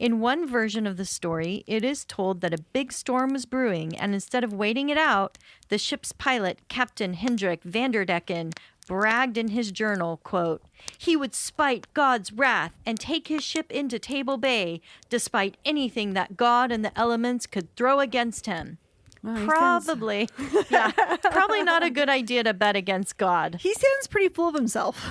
In one version of the story, it is told that a big storm was brewing, and instead of waiting it out, the ship's pilot, Captain Hendrik Vanderdecken, bragged in his journal, quote, "He would spite God's wrath and take his ship into Table Bay, despite anything that God and the elements could throw against him." Probably. Yeah. Probably not a good idea to bet against God.
He sounds pretty full of himself.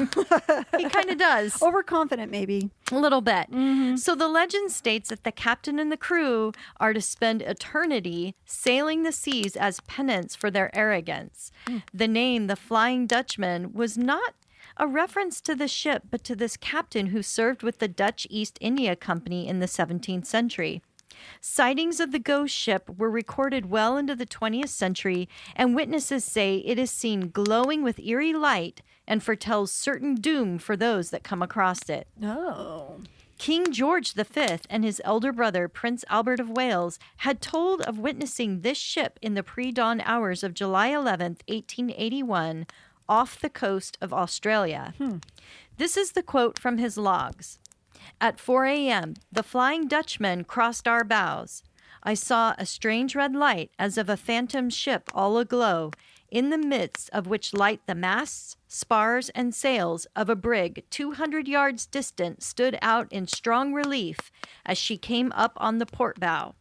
He kind of does.
Overconfident, maybe.
A little bit.
Mm-hmm.
So the legend states that the captain and the crew are to spend eternity sailing the seas as penance for their arrogance. The name, the Flying Dutchman, was not a reference to the ship, but to this captain who served with the Dutch East India Company in the 17th century. Sightings of the ghost ship were recorded well into the 20th century, and witnesses say it is seen glowing with eerie light and foretells certain doom for those that come across it.
Oh.
King George V and his elder brother, Prince Albert of Wales, had told of witnessing this ship in the pre-dawn hours of July 11th, 1881, off the coast of Australia. This is the quote from his logs. At 4 a.m., the Flying Dutchman crossed our bows. I saw a strange red light as of a phantom ship all aglow, in the midst of which light the masts, spars, and sails of a brig 200 yards distant stood out in strong relief as she came up on the port bow,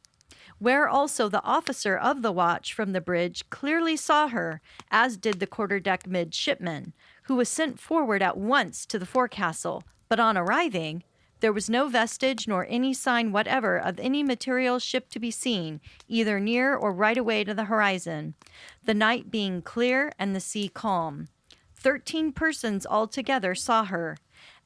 where also the officer of the watch from the bridge clearly saw her, as did the quarterdeck midshipman, who was sent forward at once to the forecastle, but on arriving, there was no vestige nor any sign whatever of any material ship to be seen, either near or right away to the horizon, the night being clear and the sea calm. 13 persons altogether saw her.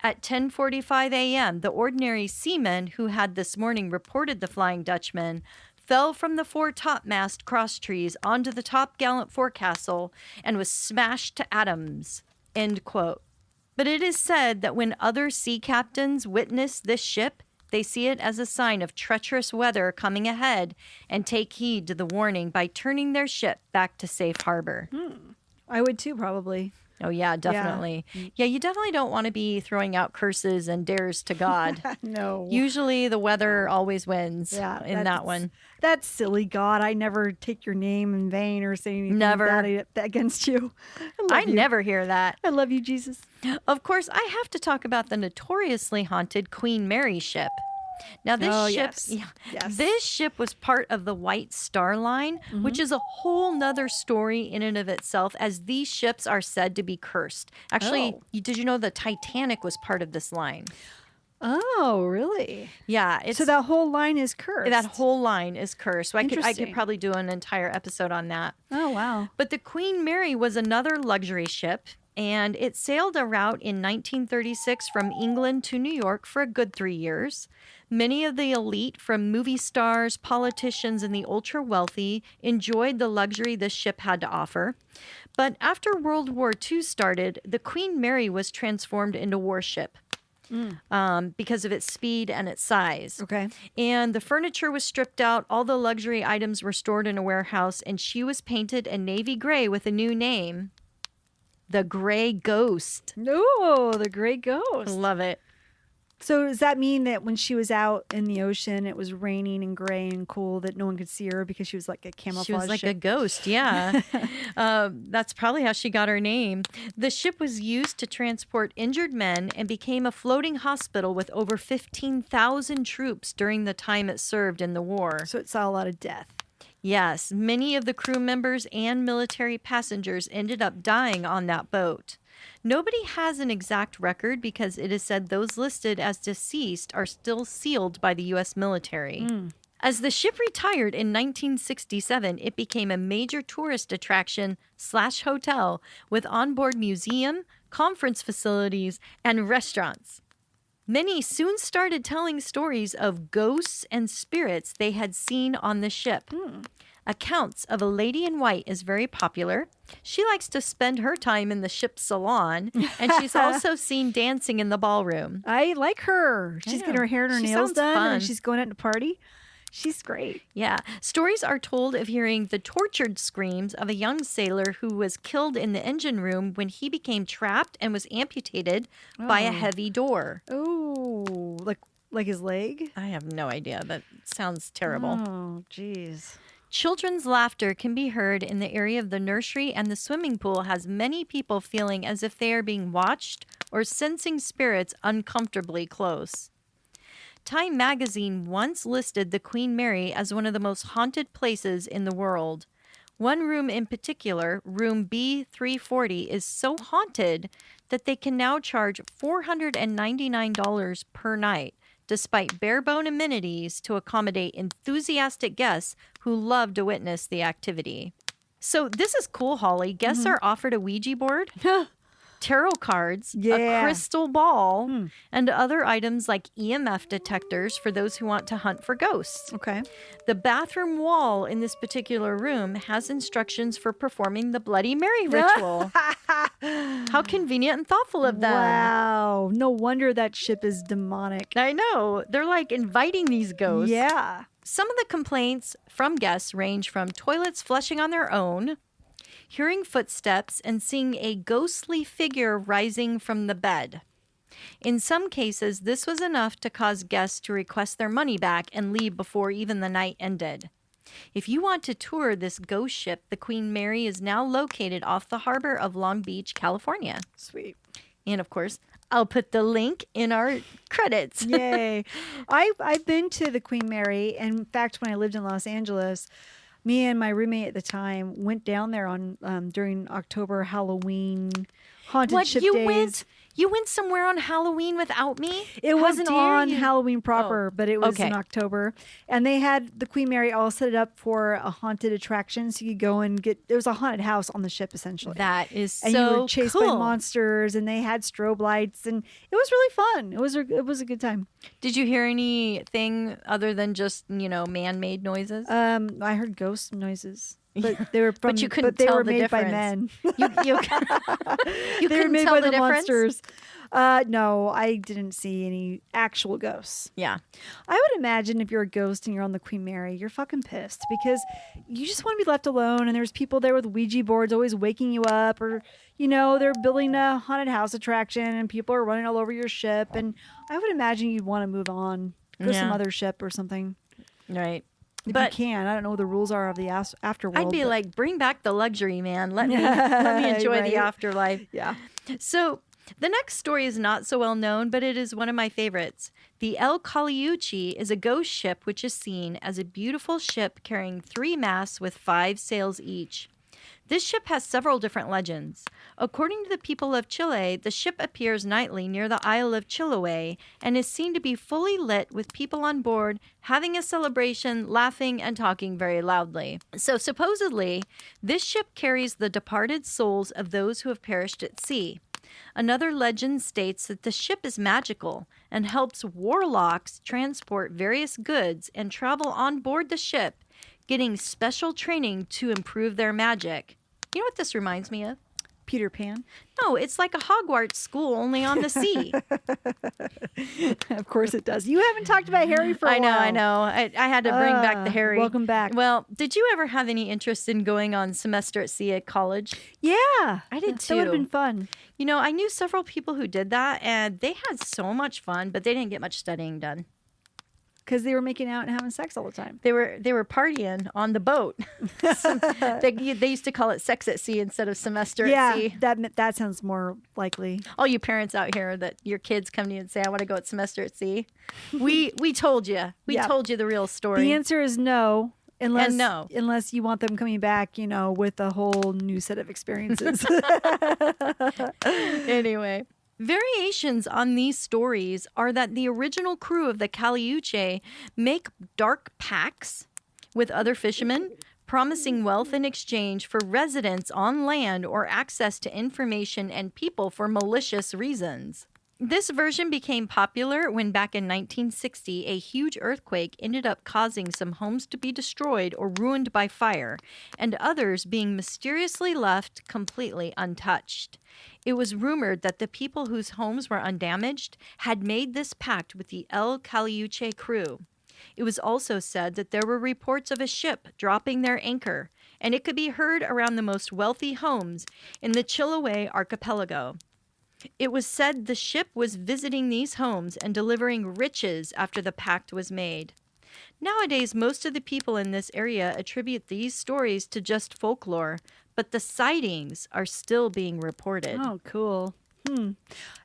At 10:45 a.m., the ordinary seaman who had this morning reported the Flying Dutchman fell from the fore-topmast crosstrees onto the top-gallant forecastle and was smashed to atoms. End quote. But it is said that when other sea captains witness this ship, they see it as a sign of treacherous weather coming ahead and take heed to the warning by turning their ship back to safe harbor.
I would too, probably.
Oh, yeah, definitely. Yeah, you definitely don't want to be throwing out curses and dares to God.
No.
Usually the weather always wins in that one.
That's silly, God. I never take your name in vain or say anything
Never.
bad against you.
I never hear that.
I love you, Jesus.
Of course, I have to talk about the notoriously haunted Queen Mary ship. Now, this ship,
Yes.
this ship was part of the White Star Line, which is a whole nother story in and of itself, as these ships are said to be cursed. Actually, did you know the Titanic was part of this line?
Oh, really?
Yeah.
So that whole line is cursed.
That whole line is cursed. So I could
Interesting.
probably do an entire episode on that.
Oh, wow.
But the Queen Mary was another luxury ship, and it sailed a route in 1936 from England to New York for a good 3 years. Many of the elite, from movie stars, politicians, and the ultra-wealthy, enjoyed the luxury this ship had to offer. But after World War II started, the Queen Mary was transformed into a warship because of its speed and its size.
Okay.
And the furniture was stripped out, all the luxury items were stored in a warehouse, and she was painted a navy gray with a new name, the Gray Ghost.
No, the Gray Ghost.
Love it.
So does that mean that when she was out in the ocean, it was raining and gray and cool, that no one could see her because she was like a camouflage
She was like a
ship?
ghost, yeah. That's probably how she got her name. The ship was used to transport injured men and became a floating hospital with over 15,000 troops during the time it served in the war.
So it saw a lot of death.
Yes, many of the crew members and military passengers ended up dying on that boat. Nobody has an exact record because it is said those listed as deceased are still sealed by the U.S. military. As the ship retired in 1967, it became a major tourist attraction / hotel with onboard museum, conference facilities, and restaurants. Many soon started telling stories of ghosts and spirits they had seen on the ship. Accounts of a lady in white is very popular. She likes to spend her time in the ship's salon, and she's also seen dancing in the ballroom.
I like her. She's getting her hair and her
She
nails
sounds
done,
fun.
and she's going out to party. She's great.
Yeah. Stories are told of hearing the tortured screams of a young sailor who was killed in the engine room when he became trapped and was amputated by a heavy door.
Oh, like his leg?
I have no idea. That sounds terrible.
Oh, jeez.
Children's laughter can be heard in the area of the nursery, and the swimming pool has many people feeling as if they are being watched or sensing spirits uncomfortably close. Time magazine once listed the Queen Mary as one of the most haunted places in the world. One room in particular, room B340, is so haunted that they can now charge $499 per night, despite bare-bone amenities to accommodate enthusiastic guests who love to witness the activity. So this is cool, Holly. Guests are offered a Ouija board, tarot cards, a crystal ball, and other items like EMF detectors for those who want to hunt for ghosts.
Okay.
The bathroom wall in this particular room has instructions for performing the Bloody Mary ritual. How convenient and thoughtful of them.
Wow. No wonder that ship is demonic.
I know. They're like inviting these ghosts.
Yeah.
Some of the complaints from guests range from toilets flushing on their own, hearing footsteps, and seeing a ghostly figure rising from the bed. In some cases, this was enough to cause guests to request their money back and leave before even the night ended. If you want to tour this ghost ship, the Queen Mary is now located off the harbor of Long Beach, California.
Sweet.
And of course, I'll put the link in our credits.
Yay. I've been to the Queen Mary. And in fact, when I lived in Los Angeles, me and my roommate at the time went down there on during October Halloween haunted ship days.
You went somewhere on Halloween without me?
It wasn't on
you?
Halloween proper, but it was
Okay.
in October. And they had the Queen Mary all set it up for a haunted attraction. So you could go and get, there was a haunted house on the ship essentially.
That is
And
so
you were chased
cool.
by monsters, and they had strobe lights, and it was really fun. It was a good time.
Did you hear anything other than just, man-made noises?
I heard ghost noises, but they were from,
But you couldn't
they
tell
were
the
made by
difference.
men.
You
They were
couldn't
made
tell
by
the
the
difference?
monsters. No, I didn't see any actual ghosts.
Yeah.
I would imagine if you're a ghost and you're on the Queen Mary, you're fucking pissed because you just want to be left alone. And there's people there with Ouija boards always waking you up, or, they're building a haunted house attraction and people are running all over your ship. And I would imagine you'd want to move on, go some
Yeah.
other ship or something.
Right.
If
But
you can. I don't know what the rules are of the afterworld.
I'd be
but-
like, bring back the luxury, man. Let me enjoy
Right.
the afterlife.
yeah.
So the next story is not so well known, but it is one of my favorites. The El Kaliuchi is a ghost ship which is seen as a beautiful ship carrying 3 masts with 5 sails each. This ship has several different legends. According to the people of Chile, the ship appears nightly near the Isle of Chiloé and is seen to be fully lit with people on board having a celebration, laughing, and talking very loudly. So supposedly, this ship carries the departed souls of those who have perished at sea. Another legend states that the ship is magical and helps warlocks transport various goods and travel on board the ship, getting special training to improve their magic. You know what this reminds me of?
Peter Pan.
No, it's like a Hogwarts school only on the sea.
Of course it does. You haven't talked about Harry for a
I
while.
know. I had to bring back the Harry.
Welcome back.
Well, did you ever have any interest in going on semester at sea at college?
Yeah.
I did
That would have
too.
been fun.
I knew several people who did that, and they had so much fun, but they didn't get much studying done.
Because they were making out and having sex all the time.
They were partying on the boat. They used to call it sex at sea instead of semester at sea.
that sounds more likely.
All you parents out here that your kids come to you and say, "I want to go at semester at sea," we told you. We
Yeah.
told you the real story.
The answer is no. Unless,
no.
unless you want them coming back, with a whole new set of experiences.
Anyway, variations on these stories are that the original crew of the Kaliuchi make dark pacts with other fishermen, promising wealth in exchange for residence on land or access to information and people for malicious reasons. This version became popular when back in 1960, a huge earthquake ended up causing some homes to be destroyed or ruined by fire, and others being mysteriously left completely untouched. It was rumored that the people whose homes were undamaged had made this pact with the El Kaliuchi crew. It was also said that there were reports of a ship dropping their anchor, and it could be heard around the most wealthy homes in the Chiloé archipelago. It was said the ship was visiting these homes and delivering riches after the pact was made. Nowadays, most of the people in this area attribute these stories to just folklore, but the sightings are still being reported.
Oh, cool.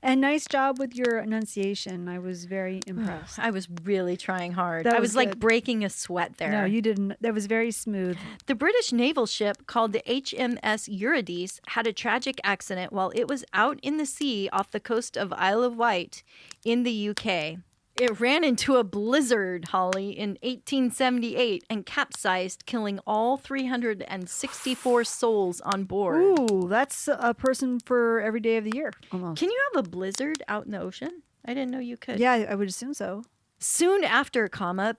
And nice job with your enunciation. I was very impressed.
I was really trying hard.
That
I
was
was like
good.
breaking a sweat there.
No, you didn't. That was very smooth.
The British naval ship called the HMS Eurodis had a tragic accident while it was out in the sea off the coast of Isle of Wight in the UK. It ran into a blizzard, Holly, in 1878 and capsized, killing all 364 souls on board.
Ooh, that's a person for every day of the year, almost.
Can you have a blizzard out in the ocean? I didn't know you could.
Yeah, I would assume so.
Soon after,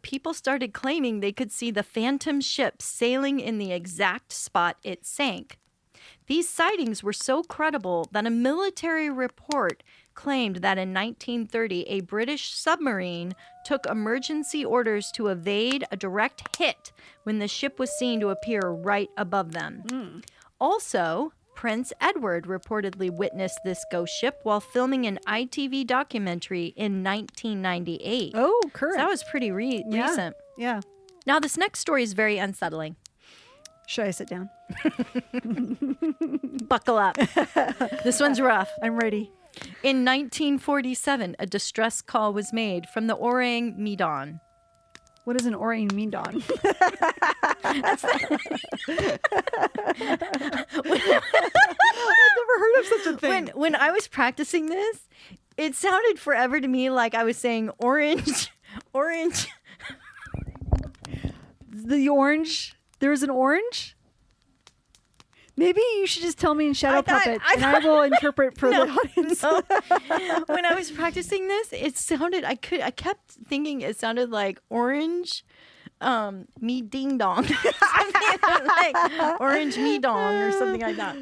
people started claiming they could see the phantom ship sailing in the exact spot it sank. These sightings were so credible that a military report claimed that in 1930, a British submarine took emergency orders to evade a direct hit when the ship was seen to appear right above them. Also, Prince Edward reportedly witnessed this ghost ship while filming an ITV documentary in 1998.
Oh,
So
current.
that was pretty recent.
Yeah.
Now, this next story is very unsettling.
Should I sit down?
Buckle up. This one's rough.
I'm ready.
In 1947, a distress call was made from the Orang Medan.
What does an orang mean, Dawn? I've never heard of such a thing.
When I was practicing this, it sounded forever to me like I was saying orange.
The orange. There's an orange? Maybe you should just tell me in Shadow Puppet, and I will interpret for the audience.
No. When I was practicing this, it sounded. I kept thinking it sounded like orange, me ding dong, something like orange me dong or something like that.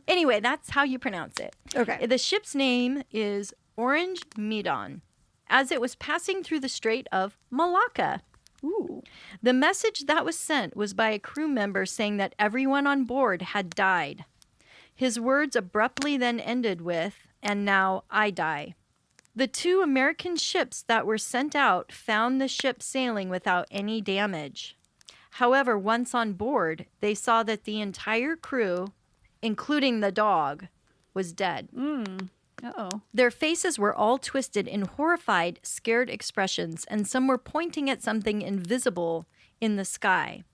Anyway, that's how you pronounce it.
Okay.
The ship's name is Orange Medan, as it was passing through the Strait of Malacca.
Ooh.
The message that was sent was by a crew member saying that everyone on board had died. His words abruptly then ended with, "And now I die." The 2 American ships that were sent out found the ship sailing without any damage. However, once on board, they saw that the entire crew, including the dog, was dead.
Uh-oh.
Their faces were all twisted in horrified, scared expressions, and some were pointing at something invisible in the sky.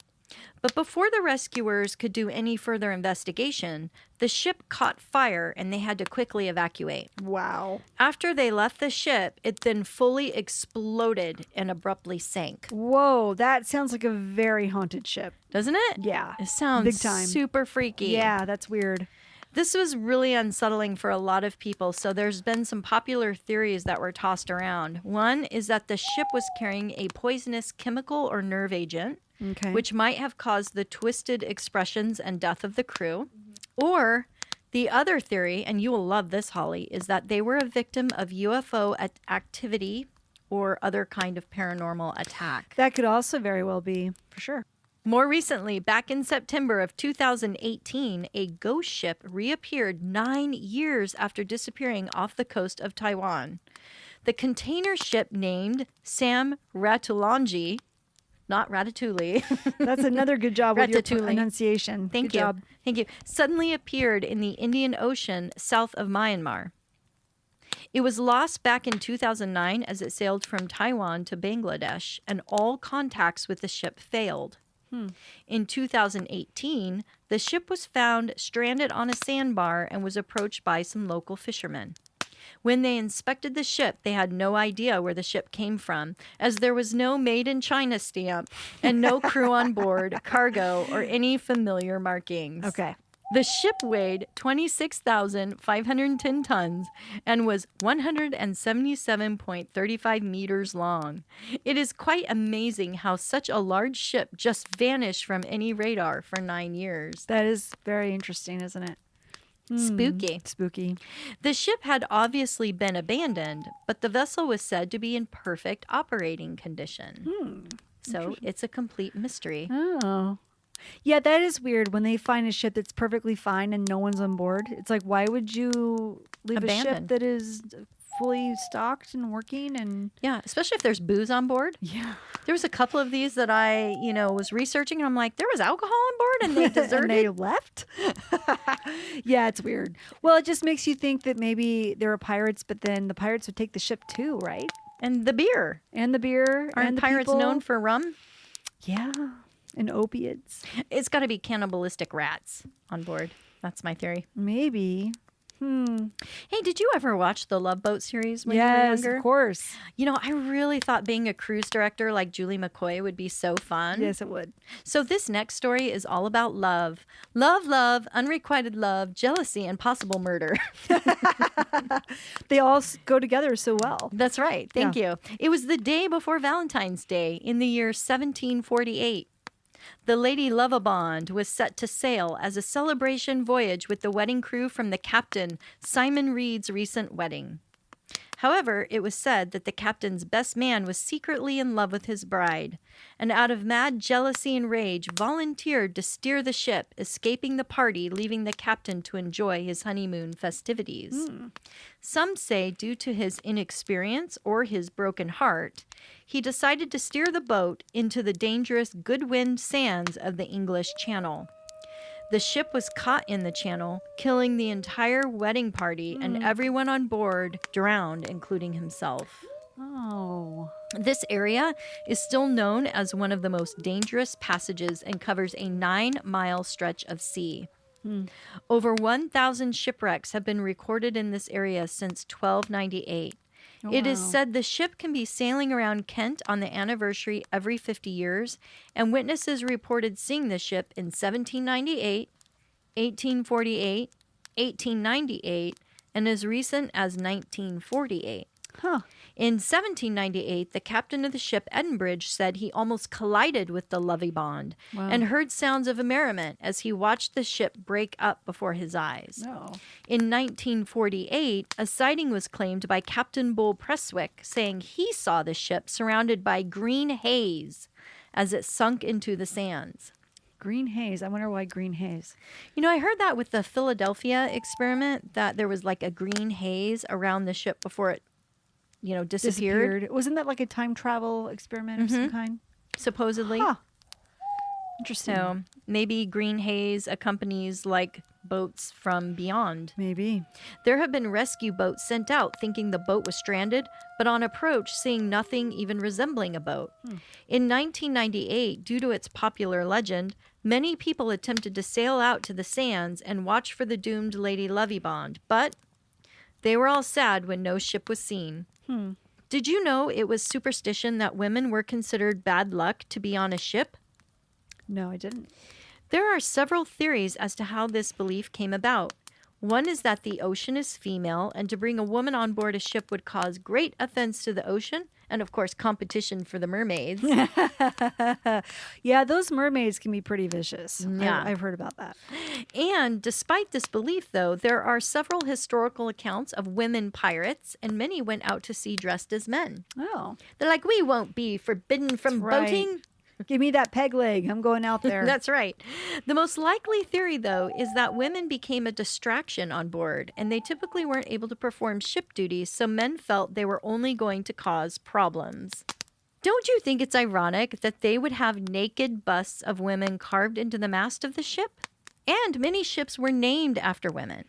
But before the rescuers could do any further investigation, the ship caught fire and they had to quickly evacuate.
Wow.
After they left the ship, it then fully exploded and abruptly sank.
Whoa, that sounds like a very haunted ship.
Doesn't it?
Yeah.
It sounds
Big time.
super freaky.
Yeah, that's weird.
This was really unsettling for a lot of people, so there's been some popular theories that were tossed around. One is that the ship was carrying a poisonous chemical or nerve agent,
Okay.
which might have caused the twisted expressions and death of the crew. Or the other theory, and you will love this, Holly, is that they were a victim of UFO activity or other kind of paranormal attack.
That could also very well be, for sure.
More recently, back in September of 2018, a ghost ship reappeared 9 years after disappearing off the coast of Taiwan. The container ship named Sam Ratulangi, not Ratatouille.
That's another good job with your
Ratatouille.
pronunciation.
Thank
Good
you.
job.
Thank you. Suddenly appeared in the Indian Ocean south of Myanmar. It was lost back in 2009 as it sailed from Taiwan to Bangladesh, and all contacts with the ship failed. In 2018, the ship was found stranded on a sandbar and was approached by some local fishermen. When they inspected the ship, they had no idea where the ship came from, as there was no Made in China stamp and no crew on board, cargo, or any familiar markings.
Okay.
The ship weighed 26,510 tons and was 177.35 meters long. It is quite amazing how such a large ship just vanished from any radar for 9 years.
That is very interesting, isn't it?
Spooky.
Spooky.
The ship had obviously been abandoned, but the vessel was said to be in perfect operating condition. So it's a complete mystery.
Oh. Yeah, that is weird when they find a ship that's perfectly fine and no one's on board. It's like, why would you leave a ship
Abandoned.
that is fully stocked and working. And
Yeah, especially if there's booze on board.
yeah,
There was a couple of these that I, was researching, and I'm like, there was alcohol on board, and they deserted.
and they left. Yeah, it's weird. Well, it just makes you think that maybe there were pirates, but then the pirates would take the ship too, right?
And the beer.
And the beer.
Aren't
and the
pirates
people.
known for rum?
Yeah, and opiates.
It's got to be cannibalistic rats on board. That's my theory.
Maybe.
Hey, did you ever watch the Love Boat series when you were
Yes,
younger?
of course.
I really thought being a cruise director like Julie McCoy would be so fun.
Yes, it would.
So this next story is all about love. Love, unrequited love, jealousy, and possible murder.
They all go together so well.
That's right. Thank you. It was the day before Valentine's Day in the year 1748. The Lady Lovabond was set to sail as a celebration voyage with the wedding crew from the captain, Simon Reed's recent wedding. However, it was said that the captain's best man was secretly in love with his bride, and out of mad jealousy and rage volunteered to steer the ship, escaping the party, leaving the captain to enjoy his honeymoon festivities. Some say due to his inexperience or his broken heart, he decided to steer the boat into the dangerous Goodwind sands of the English Channel. The ship was caught in the channel, killing the entire wedding party, and everyone on board drowned, including himself.
Oh.
This area is still known as one of the most dangerous passages and covers a 9-mile stretch of sea. Over 1,000 shipwrecks have been recorded in this area since 1298. It is said the ship can be sailing around Kent on the anniversary every 50 years, and witnesses reported seeing the ship in 1798, 1848, 1898, and as recent as 1948.
Huh.
In 1798, the captain of the ship Edinburgh said he almost collided with the Lovibond and heard sounds of merriment as he watched the ship break up before his eyes.
No.
In 1948, a sighting was claimed by Captain Bull Presswick, saying he saw the ship surrounded by green haze as it sunk into the sands.
Green haze. I wonder why green haze.
I heard that with the Philadelphia experiment, that there was like a green haze around the ship before it disappeared.
Wasn't that like a time travel experiment of some kind?
Supposedly.
Huh. Interesting.
So maybe green haze accompanies like boats from beyond.
Maybe.
There have been rescue boats sent out thinking the boat was stranded, but on approach seeing nothing even resembling a boat. In 1998, due to its popular legend, many people attempted to sail out to the sands and watch for the doomed Lady Lovibond, but they were all sad when no ship was seen. Did you know it was superstition that women were considered bad luck to be on a ship?
No, I didn't.
There are several theories as to how this belief came about. One is that the ocean is female, and to bring a woman on board a ship would cause great offense to the ocean, and of course competition for the mermaids.
Yeah, those mermaids can be pretty vicious.
Yeah.
I've heard about that.
And despite this belief, though, there are several historical accounts of women pirates, and many went out to sea dressed as men.
Oh.
They're like, we won't be forbidden from
Right.
boating.
Give me that peg leg. I'm going out there.
That's right. The most likely theory, though, is that women became a distraction on board, and they typically weren't able to perform ship duties, so men felt they were only going to cause problems. Don't you think it's ironic that they would have naked busts of women carved into the mast of the ship? And many ships were named after women.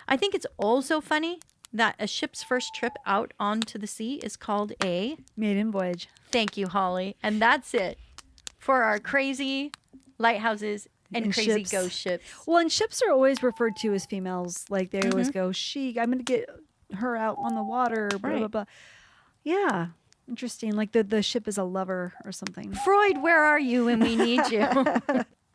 I think it's also funny that a ship's first trip out onto the sea is called a
Maiden voyage.
Thank you, Holly. And that's it for our crazy lighthouses and crazy
ships.
ghost ships.
Well, and ships are always referred to as females. Like they always go, she, I'm going to get her out on the water, blah, blah,
Right.
blah. Yeah. Interesting. Like the ship is a lover or something.
Freud, where are you when we need you?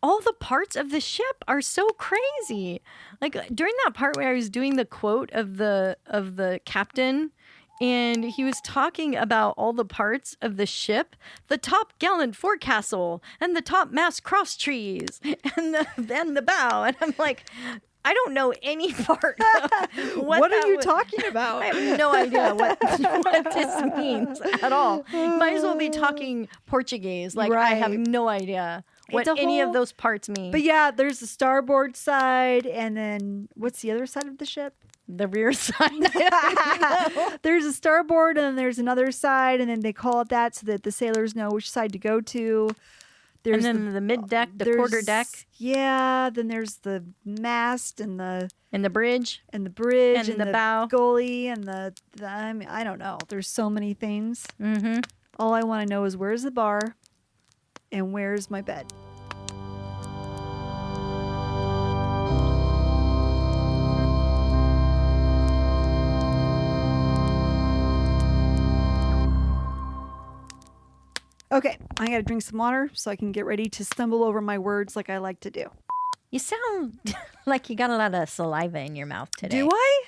All the parts of the ship are so crazy. Like during that part where I was doing the quote of the captain, and he was talking about all the parts of the ship, the top gallant forecastle and the top mast cross trees and the bow. And I'm like, I don't know any part of
What
that
are you
was.
talking about?
I have no idea what this means at all. Might as well be talking Portuguese. Like, I have
Right.
no idea what
It's a
any
whole-
of those parts mean.
But yeah, there's the starboard side, and then what's the other side of the ship?
The rear side.
There's a starboard, and then there's another side, and then they call it that so that the sailors know which side to go to.
And then the mid deck, the quarter deck,
Yeah, then there's the mast and the
bridge,
bridge
and the bow.
gully and I mean, I don't know. There's so many things.
Mm-hmm.
All I want to know is where's the bar and where's my bed. Okay, I gotta drink some water so I can get ready to stumble over my words like I like to do.
You sound like you got a lot of saliva in your mouth today.
Do I?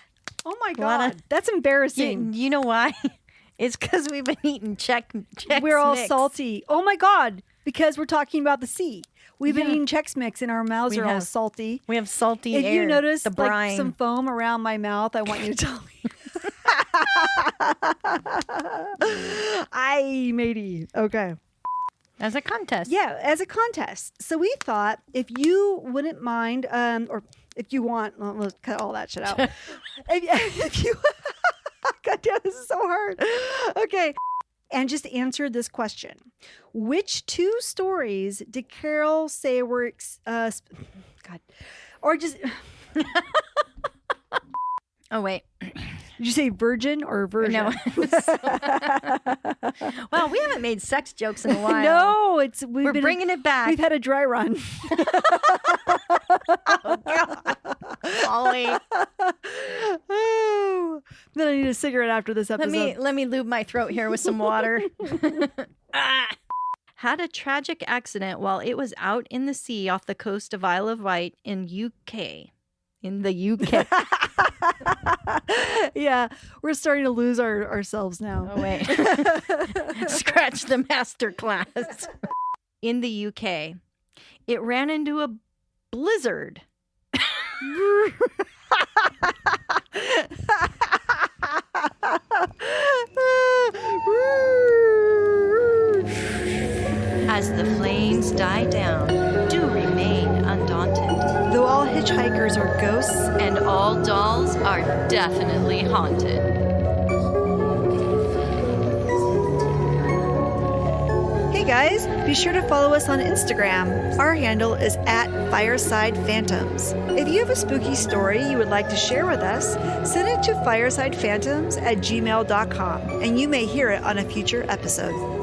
Oh my
lot
god, that's embarrassing.
You know why? It's because we've been eating Chex
We're all
Mix.
salty. Oh my god, because we're talking about the sea. We've been
Yeah.
eating Chex Mix and our mouths
We
are all
have.
salty.
We have salty
If
air.
you notice
the
like
brine.
some foam around my mouth, I want you to tell me. Aye, matey. Okay.
As a contest.
Yeah, as a contest. So we thought if you wouldn't mind, or if you want, well, let's cut all that shit out. if you, God damn, this is so hard. Okay. And just answer this question. Which two stories did Carol say were, God, or just,
Oh, wait.
did you say virgin or virgin?
No. Well, we haven't made sex jokes in a while.
No,
We're bringing it back.
We've had a dry run.
Ollie.
Oh, then I need a cigarette after this episode.
Let me lube my throat here with some water. Had a tragic accident while it was out in the sea off the coast of Isle of Wight in UK. In the UK.
Yeah, we're starting to lose ourselves now.
Oh, wait. Scratch the master class. In the UK, it ran into a blizzard. As the flames die down, do remain undaunted.
Though all hitchhikers are ghosts,
And all dolls are definitely haunted.
hey guys, be sure to follow us on Instagram. Our handle is @FiresidePhantoms. If you have a spooky story you would like to share with us, send it to firesidephantoms@gmail.com and you may hear it on a future episode.